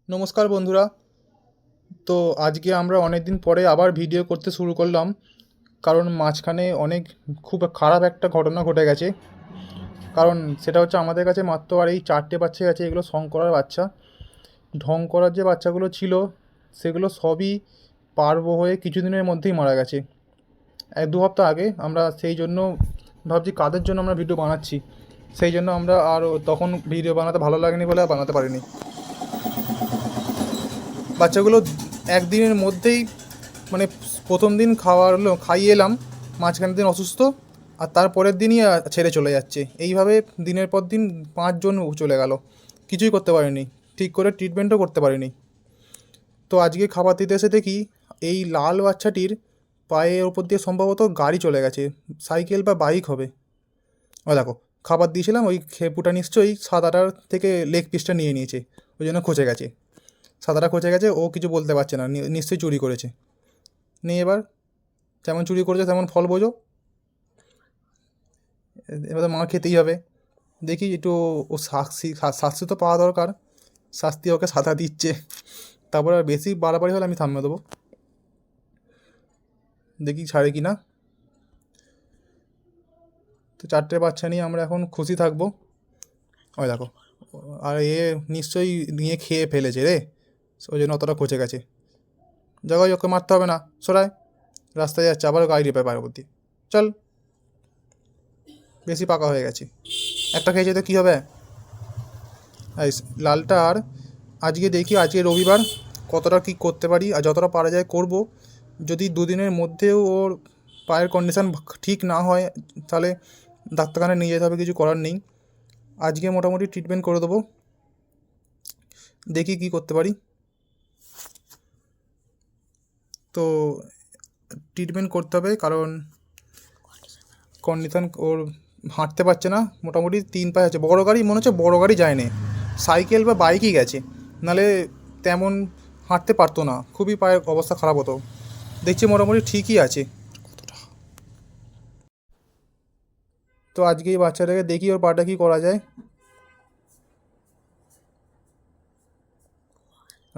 নমস্কার বন্ধুরা। তো আজকে আমরা অনেক দিন পরে আবার ভিডিও করতে শুরু করলাম, কারণ মাঝখানে অনেক খুব খারাপ একটা ঘটনা ঘটে গেছে। কারণ সেটা হচ্ছে আমাদের কাছে মাত্র আর এই 4টে বাচ্চা আছে, এগুলো শং করার বাচ্চা। ঢং করার যে বাচ্চাগুলো ছিল সেগুলো সবই পারবো হয়ে কিছুদিনের মধ্যেই মারা গেছে, 1-2 হপ্তাহ আগে। আমরা সেই জন্য ভাবছি কাদের জন্য আমরা ভিডিও বানাচ্ছি, সেই জন্য আমরা আর তখন ভিডিও বানাতে ভালো লাগেনি বলে আর বানাতে পারিনি। বাচ্চাগুলো একদিনের মধ্যেই, মানে প্রথম দিন খাইয়ে এলাম, মাঝখানের দিন অসুস্থ, আর তারপরের দিনই ছেড়ে চলে যাচ্ছে। এইভাবে দিনের পর দিন 5জন চলে গেল, কিছুই করতে পারিনি, ঠিক করে ট্রিটমেন্টও করতে পারিনি। তো আজকে খাবার দিতে এসে দেখি এই লাল বাচ্চাটির পায়ের ওপর দিয়ে সম্ভবত গাড়ি চলে গেছে, সাইকেল বা বাইক হবে। ও দেখো, খাবার দিয়েছিলাম, ওই খেপুটা নিশ্চয়ই সাদাটার থেকে লেগ পিসটা নিয়ে নিয়েছে, ওই জন্য খচে গেছে। সাদাটা খচে গেছে, ও কিছু বলতে পারছে না, নিশ্চয়ই চুরি করেছে। নিয়ে এবার যেমন চুরি করেছে তেমন ফল বোঝো, এবার তো মার খেতেই হবে। দেখি একটু, ও শাস্তি তো পাওয়া দরকার, শাস্তি ওকে সাদা দিচ্ছে। তারপর আর বেশি বাড়াবাড়ি হলে আমি থামিয়ে দেবো, দেখি ছাড়ে কি না। তো 4টে বাচ্চা নিয়ে আমরা এখন খুশি থাকবো। ওই দেখো, আর নিশ্চয়ই নিয়ে খেয়ে ফেলেছে রে, ওই জন্য অতটা খচে গেছে। জায়গায় ওকে মারতে হবে না, সরায়, রাস্তায় যাচ্ছে আবার গাড়ি রেপে পায়ের উপর দিয়ে। চল, বেশি পাকা হয়ে গেছে, একটা খেয়েছে তো কী হবে। এই লালটার আজকে দেখি, আজকে রবিবার, কতটা কী করতে পারি, আর যতটা পারা যায় করব। যদি দুদিনের মধ্যেও ওর পায়ের কন্ডিশান ঠিক না হয় তাহলে ডাক্তারখানায় নিয়ে যেতে হবে, কিছু করার নেই। আজকে মোটামুটি ট্রিটমেন্ট করে দেবো, দেখি কী করতে পারি। তো ট্রিটমেন্ট করতে হবে, কারণ কন্ডিশান ওর হাঁটতে পারছে না, মোটামুটি 3 পায়ে আছে। বড় গাড়ি মনে হচ্ছে, বড় গাড়ি যায়নি, সাইকেল বা বাইকই গেছে, নাহলে তেমন হাঁটতে পারতো না, খুবই পায়ের অবস্থা খারাপ হতো। দেখছি মোটামুটি ঠিকই আছে। তো আজকে এই বাচ্চাটাকে দেখি ওর পাটা কী করা যায়।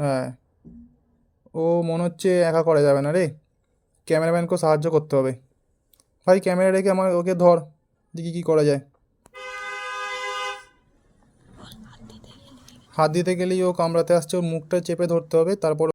হ্যাঁ, ও মনে হচ্ছে একা করা যাবে না রে, ক্যামেরাম্যানকেও সাহায্য করতে হবে। ভাই ক্যামেরা রেখে আমার ওকে ধর, দেখি কী করা যায়। হাত দিতে গেলেই ও কামড়াতে আসছে, ওর মুখটা চেপে ধরতে হবে, তারপর